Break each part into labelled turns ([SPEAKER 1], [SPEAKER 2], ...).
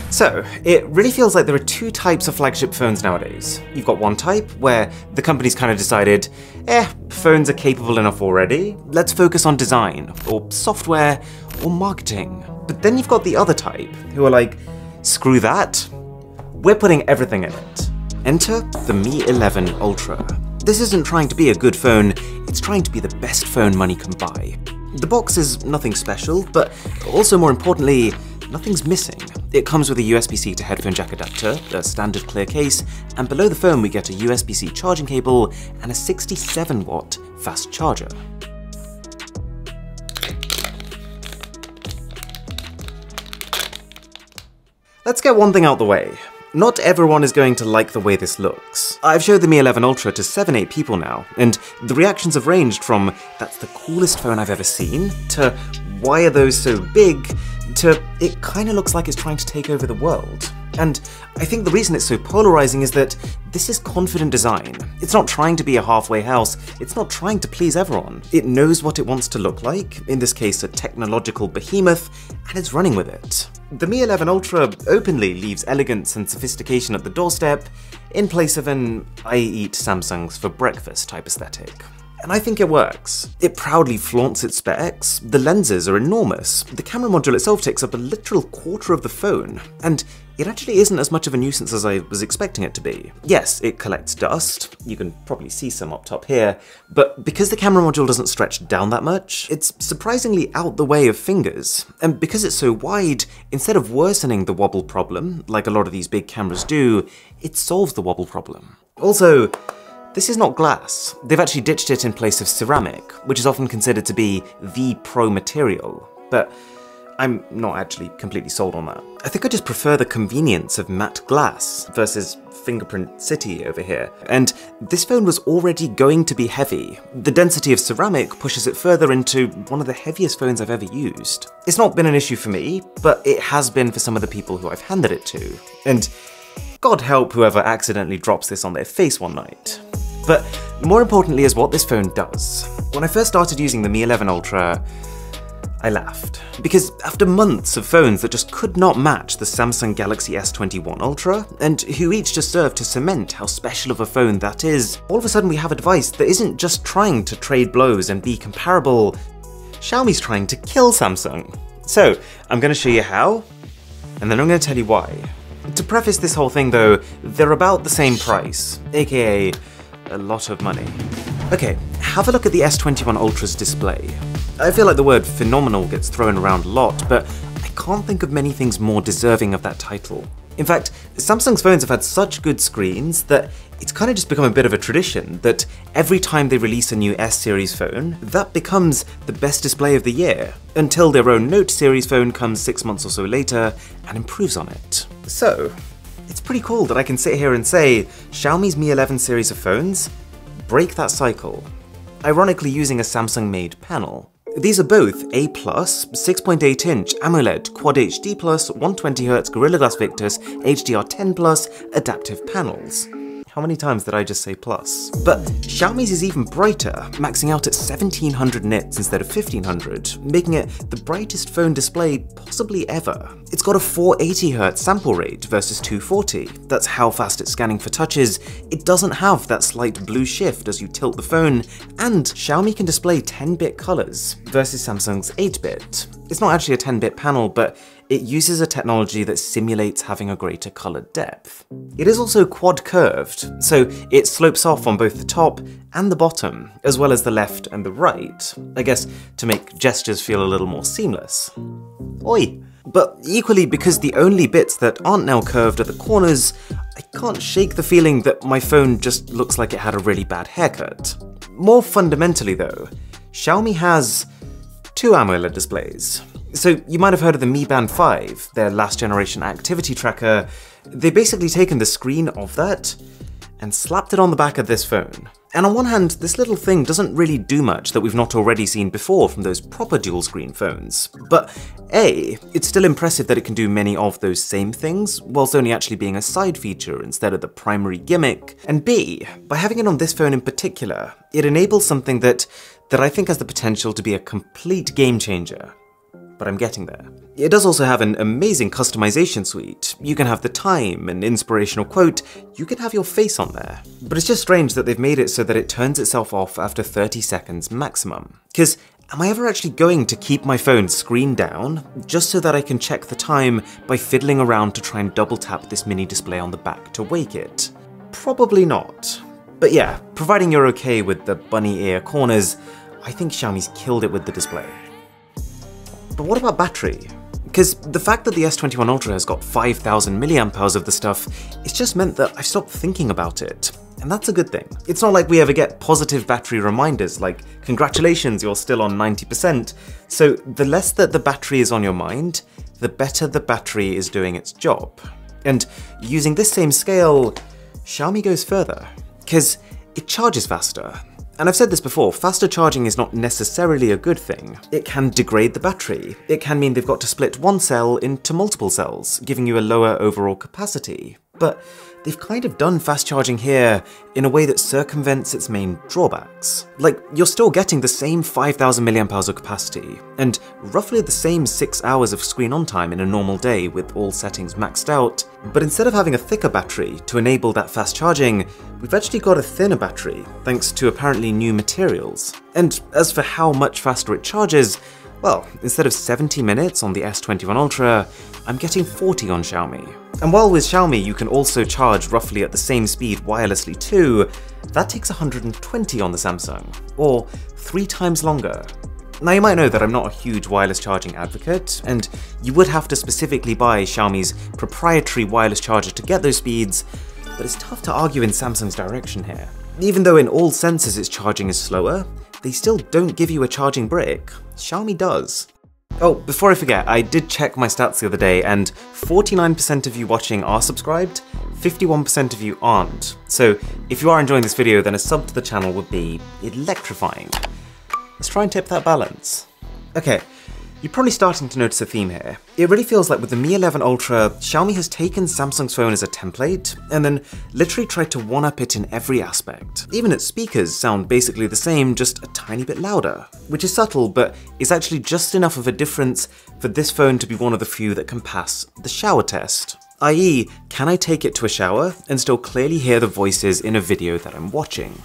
[SPEAKER 1] So, it really feels like there are two types of flagship phones nowadays. You've got one type, where the company's kind of decided, phones are capable enough already, let's focus on design, or software, or marketing. But then you've got the other type, who are like, screw that, we're putting everything in it. Enter the Mi 11 Ultra. This isn't trying to be a good phone, it's trying to be the best phone money can buy. The box is nothing special, but also more importantly, nothing's missing. It comes with a USB-C to headphone jack adapter, a standard clear case, and below the phone we get a USB-C charging cable and a 67-watt fast charger. Let's get one thing out the way. Not everyone is going to like the way this looks. I've showed the Mi 11 Ultra to 7-8 people now, and the reactions have ranged from "that's the coolest phone I've ever seen" to "why are those so big" to "it kinda looks like it's trying to take over the world." And I think the reason it's so polarizing is that this is confident design. It's not trying to be a halfway house, it's not trying to please everyone. It knows what it wants to look like, in this case a technological behemoth, and it's running with it. The Mi 11 Ultra openly leaves elegance and sophistication at the doorstep, in place of an "I eat Samsungs for breakfast" type aesthetic. And I think it works. It proudly flaunts its specs, the lenses are enormous, the camera module itself takes up a literal quarter of the phone, and it actually isn't as much of a nuisance as I was expecting it to be. Yes, it collects dust, you can probably see some up top here, but because the camera module doesn't stretch down that much, it's surprisingly out the way of fingers. And because it's so wide, instead of worsening the wobble problem, like a lot of these big cameras do, it solves the wobble problem. Also, this is not glass. They've actually ditched it in place of ceramic, which is often considered to be the pro material, but I'm not actually completely sold on that. I think I just prefer the convenience of matte glass versus fingerprint city over here. And this phone was already going to be heavy. The density of ceramic pushes it further into one of the heaviest phones I've ever used. It's not been an issue for me, but it has been for some of the people who I've handed it to. And God help whoever accidentally drops this on their face one night. But more importantly is what this phone does. When I first started using the Mi 11 Ultra, I laughed. Because after months of phones that just could not match the Samsung Galaxy S21 Ultra, and who each just served to cement how special of a phone that is, all of a sudden we have a device that isn't just trying to trade blows and be comparable, Xiaomi's trying to kill Samsung. So, I'm going to show you how, and then I'm going to tell you why. To preface this whole thing though, they're about the same price, aka a lot of money. Okay, have a look at the S21 Ultra's display. I feel like the word phenomenal gets thrown around a lot, but I can't think of many things more deserving of that title. In fact, Samsung's phones have had such good screens that it's kind of just become a bit of a tradition that every time they release a new S-series phone, that becomes the best display of the year, until their own Note series phone comes 6 months or so later and improves on it. So, it's pretty cool that I can sit here and say Xiaomi's Mi 11 series of phones break that cycle, ironically using a Samsung-made panel. These are both A+, 6.8-inch AMOLED Quad HD+, 120Hz Gorilla Glass Victus HDR10+ adaptive panels. How many times did I just say plus? But Xiaomi's is even brighter, maxing out at 1700 nits instead of 1500, making it the brightest phone display possibly ever. It's got a 480Hz sample rate versus 240. That's how fast it's scanning for touches. It doesn't have that slight blue shift as you tilt the phone, and Xiaomi can display 10-bit colors versus Samsung's 8-bit. It's not actually a 10-bit panel, but it uses a technology that simulates having a greater color depth. It is also quad curved, so it slopes off on both the top and the bottom, as well as the left and the right, I guess to make gestures feel a little more seamless. Oi! But equally, because the only bits that aren't now curved are the corners, I can't shake the feeling that my phone just looks like it had a really bad haircut. More fundamentally though, Xiaomi has two AMOLED displays. So you might have heard of the Mi Band 5, their last generation activity tracker. They've basically taken the screen of that and slapped it on the back of this phone. And on one hand, this little thing doesn't really do much that we've not already seen before from those proper dual screen phones. But A, it's still impressive that it can do many of those same things, whilst only actually being a side feature instead of the primary gimmick. And B, by having it on this phone in particular, it enables something that I think has the potential to be a complete game changer. But I'm getting there. It does also have an amazing customization suite. You can have the time, an inspirational quote, you can have your face on there. But it's just strange that they've made it so that it turns itself off after 30 seconds maximum. Because am I ever actually going to keep my phone screen down just so that I can check the time by fiddling around to try and double tap this mini display on the back to wake it? Probably not. But yeah, providing you're okay with the bunny ear corners, I think Xiaomi's killed it with the display. But what about battery? Because the fact that the S21 Ultra has got 5000 mAh of the stuff, it's just meant that I've stopped thinking about it. And that's a good thing. It's not like we ever get positive battery reminders like, congratulations, you're still on 90%. So the less that the battery is on your mind, the better the battery is doing its job. And using this same scale, Xiaomi goes further, because it charges faster. And I've said this before, faster charging is not necessarily a good thing. It can degrade the battery. It can mean they've got to split one cell into multiple cells, giving you a lower overall capacity. But they've kind of done fast charging here in a way that circumvents its main drawbacks. Like, you're still getting the same 5000 mAh of capacity, and roughly the same 6 hours of screen on time in a normal day with all settings maxed out, but instead of having a thicker battery to enable that fast charging, we've actually got a thinner battery, thanks to apparently new materials. And as for how much faster it charges, well, instead of 70 minutes on the S21 Ultra, I'm getting 40 on Xiaomi. And while with Xiaomi you can also charge roughly at the same speed wirelessly too, that takes 120 on the Samsung, or 3 times longer. Now you might know that I'm not a huge wireless charging advocate, and you would have to specifically buy Xiaomi's proprietary wireless charger to get those speeds, but it's tough to argue in Samsung's direction here. Even though in all senses its charging is slower, they still don't give you a charging brick. Xiaomi does. Oh, before I forget, I did check my stats the other day, and 49% of you watching are subscribed, 51% of you aren't. So if you are enjoying this video, then a sub to the channel would be electrifying. Let's try and tip that balance. Okay, you're probably starting to notice a theme here. It really feels like with the Mi 11 Ultra, Xiaomi has taken Samsung's phone as a template, and then literally tried to one-up it in every aspect. Even its speakers sound basically the same, just a tiny bit louder, which is subtle, but is actually just enough of a difference for this phone to be one of the few that can pass the shower test. I.e., can I take it to a shower and still clearly hear the voices in a video that I'm watching?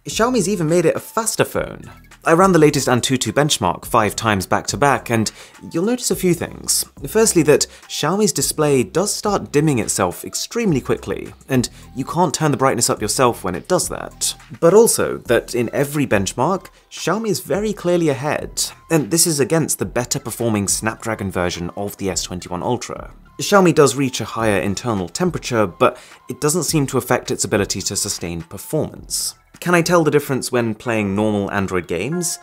[SPEAKER 1] Xiaomi's even made it a faster phone. I ran the latest Antutu benchmark 5 times back to back, and you'll notice a few things. Firstly, that Xiaomi's display does start dimming itself extremely quickly, and you can't turn the brightness up yourself when it does that. But also, that in every benchmark, Xiaomi is very clearly ahead, and this is against the better performing Snapdragon version of the S21 Ultra. Xiaomi does reach a higher internal temperature, but it doesn't seem to affect its ability to sustain performance. Can I tell the difference when playing normal Android games?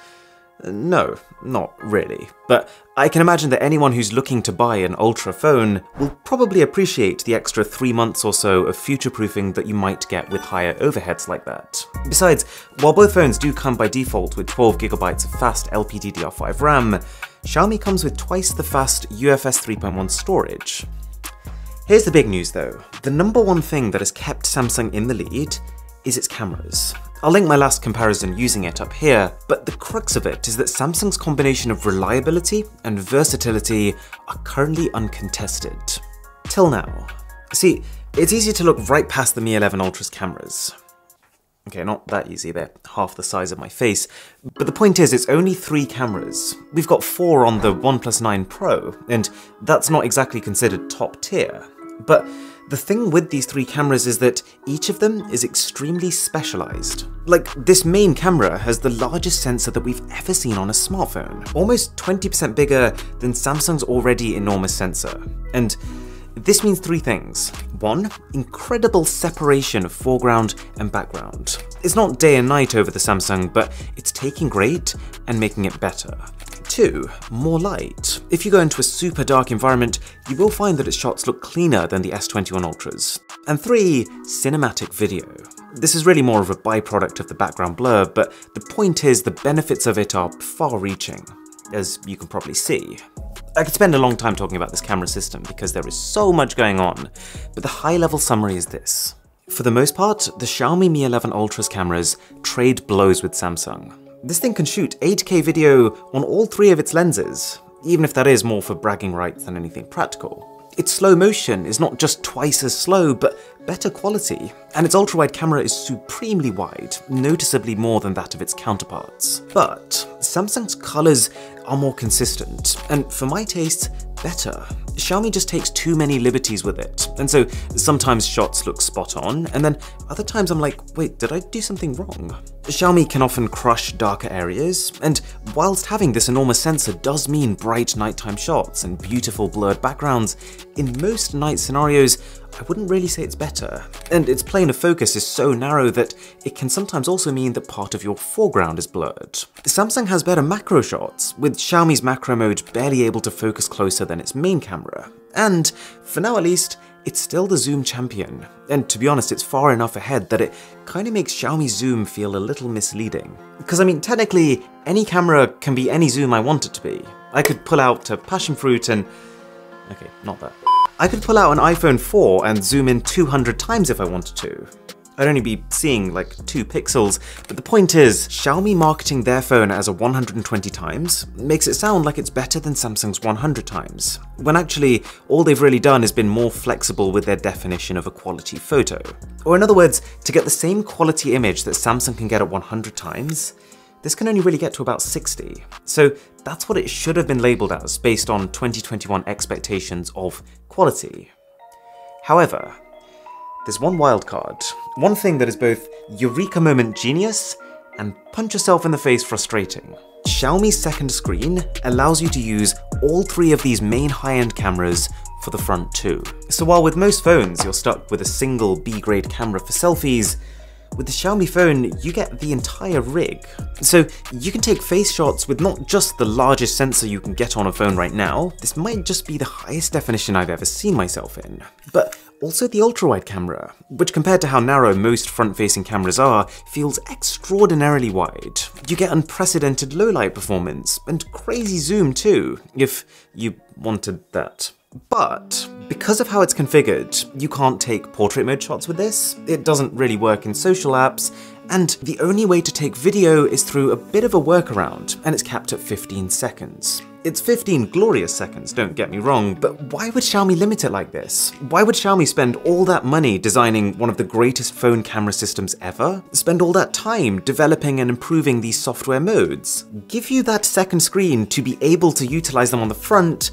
[SPEAKER 1] No, not really. But I can imagine that anyone who's looking to buy an Ultra phone will probably appreciate the extra 3 months or so of future-proofing that you might get with higher overheads like that. Besides, while both phones do come by default with 12GB of fast LPDDR5 RAM, Xiaomi comes with twice the fast UFS 3.1 storage. Here's the big news though. The number one thing that has kept Samsung in the lead is its cameras. I'll link my last comparison using it up here, but the crux of it is that Samsung's combination of reliability and versatility are currently uncontested. Till now. See, it's easy to look right past the Mi 11 Ultra's cameras. Okay, not that easy, they're half the size of my face, but the point is it's only 3 cameras. We've got 4 on the OnePlus 9 Pro, and that's not exactly considered top tier. But the thing with these 3 cameras is that each of them is extremely specialized. Like, this main camera has the largest sensor that we've ever seen on a smartphone, almost 20% bigger than Samsung's already enormous sensor. And this means 3 things. 1, incredible separation of foreground and background. It's not day and night over the Samsung, but it's taking great and making it better. 2, more light. If you go into a super dark environment, you will find that its shots look cleaner than the S21 Ultras. And 3, cinematic video. This is really more of a byproduct of the background blur, but the point is the benefits of it are far-reaching, as you can probably see. I could spend a long time talking about this camera system because there is so much going on, but the high-level summary is this. For the most part, the Xiaomi Mi 11 Ultra's cameras trade blows with Samsung. This thing can shoot 8K video on all 3 of its lenses. even if that is more for bragging rights than anything practical. Its slow motion is not just twice as slow, but better quality, and its ultra-wide camera is supremely wide, noticeably more than that of its counterparts. But Samsung's colours are more consistent, and for my taste, better. Xiaomi just takes too many liberties with it, and so sometimes shots look spot on, and then other times I'm like, wait, did I do something wrong? Xiaomi can often crush darker areas, and whilst having this enormous sensor does mean bright nighttime shots and beautiful blurred backgrounds, in most night scenarios, I wouldn't really say it's better. And its plane of focus is so narrow that it can sometimes also mean that part of your foreground is blurred. Samsung has better macro shots, with Xiaomi's macro mode barely able to focus closer than its main camera. And, for now at least, it's still the zoom champion. And to be honest, it's far enough ahead that it kinda makes Xiaomi zoom feel a little misleading. Because I mean, technically, any camera can be any zoom I want it to be. I could pull out a passion fruit and... okay, not that. I could pull out an iPhone 4 and zoom in 200 times if I wanted to. I'd only be seeing like 2 pixels, but the point is, Xiaomi marketing their phone as a 120 times makes it sound like it's better than Samsung's 100 times, when actually all they've really done is been more flexible with their definition of a quality photo. Or in other words, to get the same quality image that Samsung can get at 100 times, this can only really get to about 60. So that's what it should have been labelled as based on 2021 expectations of quality. However, there's one wildcard, one thing that is both eureka moment genius and punch yourself in the face frustrating. Xiaomi's second screen allows you to use all 3 of these main high-end cameras for the front too. So while with most phones you're stuck with a single B-grade camera for selfies, with the Xiaomi phone, you get the entire rig. So you can take face shots with not just the largest sensor you can get on a phone right now, this might just be the highest definition I've ever seen myself in, but also the ultra-wide camera, which compared to how narrow most front-facing cameras are, feels extraordinarily wide. You get unprecedented low-light performance, and crazy zoom too, if you wanted that. But because of how it's configured, you can't take portrait mode shots with this, it doesn't really work in social apps, and the only way to take video is through a bit of a workaround, and it's capped at 15 seconds. It's 15 glorious seconds, don't get me wrong, but why would Xiaomi limit it like this? Why would Xiaomi spend all that money designing one of the greatest phone camera systems ever? Spend all that time developing and improving these software modes? Give you that second screen to be able to utilize them on the front,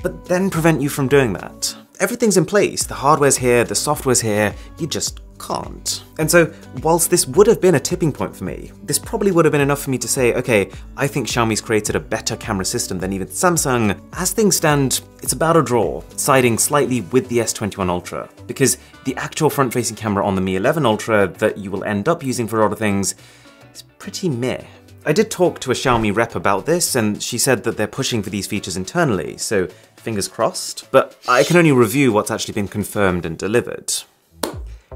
[SPEAKER 1] but then prevent you from doing that. Everything's in place, the hardware's here, the software's here, you just can't. And so, whilst this would have been a tipping point for me, this probably would have been enough for me to say, okay, I think Xiaomi's created a better camera system than even Samsung. As things stand, it's about a draw, siding slightly with the S21 Ultra, because the actual front-facing camera on the Mi 11 Ultra that you will end up using for other things is pretty meh. I did talk to a Xiaomi rep about this, and she said that they're pushing for these features internally, so fingers crossed, but I can only review what's actually been confirmed and delivered.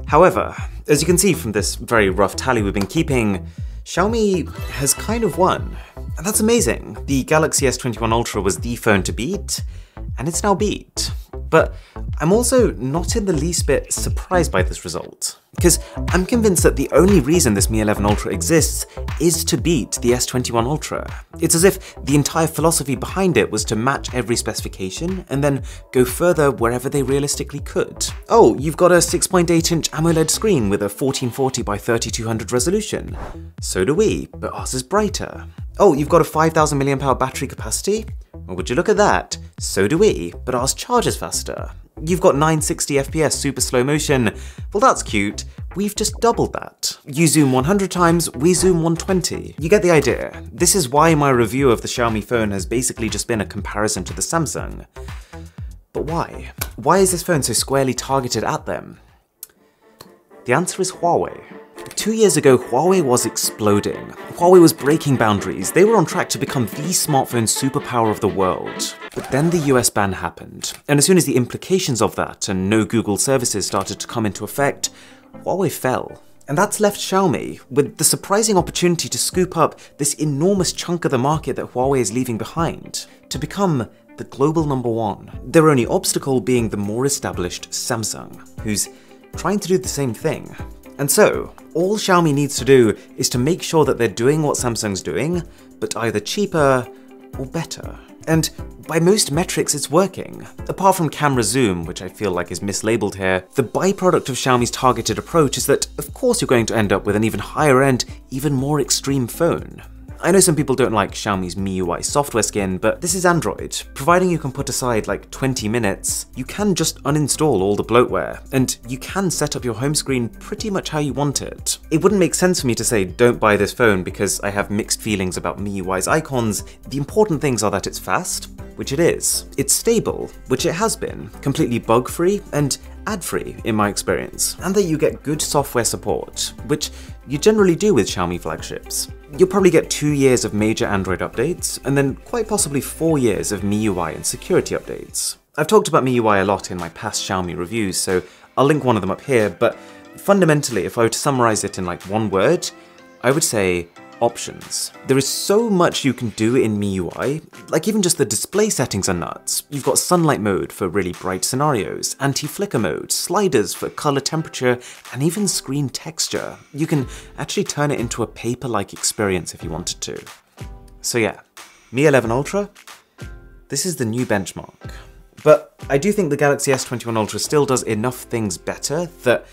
[SPEAKER 1] However, as you can see from this very rough tally we've been keeping, Xiaomi has kind of won. And that's amazing. The Galaxy S21 Ultra was the phone to beat, and it's now beat. But I'm also not in the least bit surprised by this result, because I'm convinced that the only reason this Mi 11 Ultra exists is to beat the S21 Ultra. It's as if the entire philosophy behind it was to match every specification and then go further wherever they realistically could. Oh, you've got a 6.8-inch AMOLED screen with a 1440 by 3200 resolution. So do we, but ours is brighter. Oh, you've got a 5000 mAh battery capacity? Well, would you look at that? So do we, but ours charges faster. You've got 960 FPS super slow motion. Well, that's cute. We've just doubled that. You zoom 100 times, we zoom 120. You get the idea. This is why my review of the Xiaomi phone has basically just been a comparison to the Samsung. But why? Why is this phone so squarely targeted at them? The answer is Huawei. 2 years ago, Huawei was exploding. Huawei was breaking boundaries. They were on track to become the smartphone superpower of the world. But then the US ban happened, and as soon as the implications of that and no Google services started to come into effect, Huawei fell. And that's left Xiaomi with the surprising opportunity to scoop up this enormous chunk of the market that Huawei is leaving behind, to become the global #1. Their only obstacle being the more established Samsung, who's trying to do the same thing. And so, all Xiaomi needs to do is to make sure that they're doing what Samsung's doing, but either cheaper or better. and by most metrics it's working. Apart from camera zoom, which I feel like is mislabeled here, the byproduct of Xiaomi's targeted approach is that of course you're going to end up with an even higher end, even more extreme phone. I know some people don't like Xiaomi's MIUI software skin, but this is Android. Providing you can put aside like 20 minutes, you can just uninstall all the bloatware, and you can set up your home screen pretty much how you want it. It wouldn't make sense for me to say don't buy this phone because I have mixed feelings about MIUI's icons. The important things are that it's fast, which it is. It's stable, which it has been, completely bug-free and ad-free in my experience, and that you get good software support, which you generally do with Xiaomi flagships. You'll probably get 2 years of major Android updates, and then quite possibly 4 years of MIUI and security updates. I've talked about MIUI a lot in my past Xiaomi reviews, so I'll link one of them up here, but fundamentally, if I were to summarize it in like one word, I would say options. There is so much you can do in MIUI, like even just the display settings are nuts. You've got sunlight mode for really bright scenarios, anti-flicker mode, sliders for color temperature, and even screen texture. You can actually turn it into a paper-like experience if you wanted to. So yeah, Mi 11 Ultra, this is the new benchmark. But I do think the Galaxy S21 Ultra still does enough things better that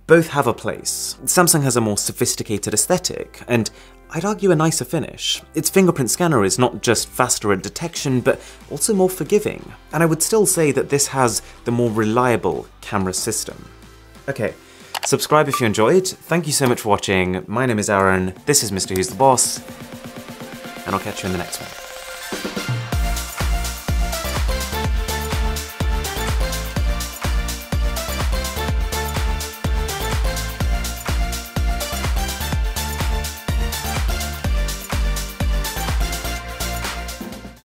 [SPEAKER 1] both have a place. Samsung has a more sophisticated aesthetic, and I'd argue a nicer finish. Its fingerprint scanner is not just faster at detection, but also more forgiving. And I would still say that this has the more reliable camera system. Okay, subscribe if you enjoyed. Thank you so much for watching. My name is Aaron, this is Mr. Who's the Boss, and I'll catch you in the next one.